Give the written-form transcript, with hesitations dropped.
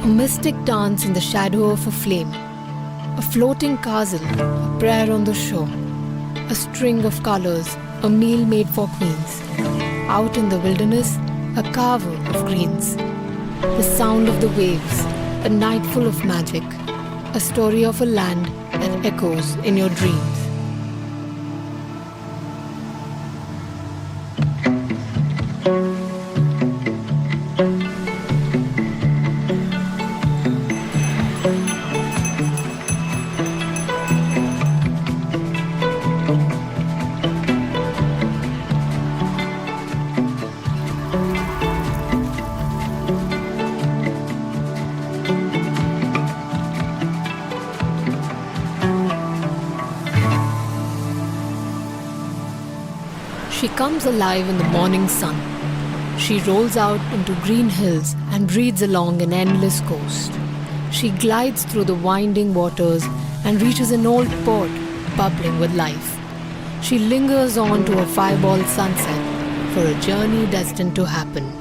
A mystic dance in the shadow of a flame, a floating castle, a prayer on the shore, a string of colors, a meal made for queens. Out in the wilderness, a carver of greens. The sound of the waves, a night full of magic, a story of a land that echoes in your dreams. She comes alive in the morning sun. She rolls out into green hills and breathes along an endless coast. She glides through the winding waters and reaches an old port bubbling with life. She lingers on to a fireball sunset for a journey destined to happen.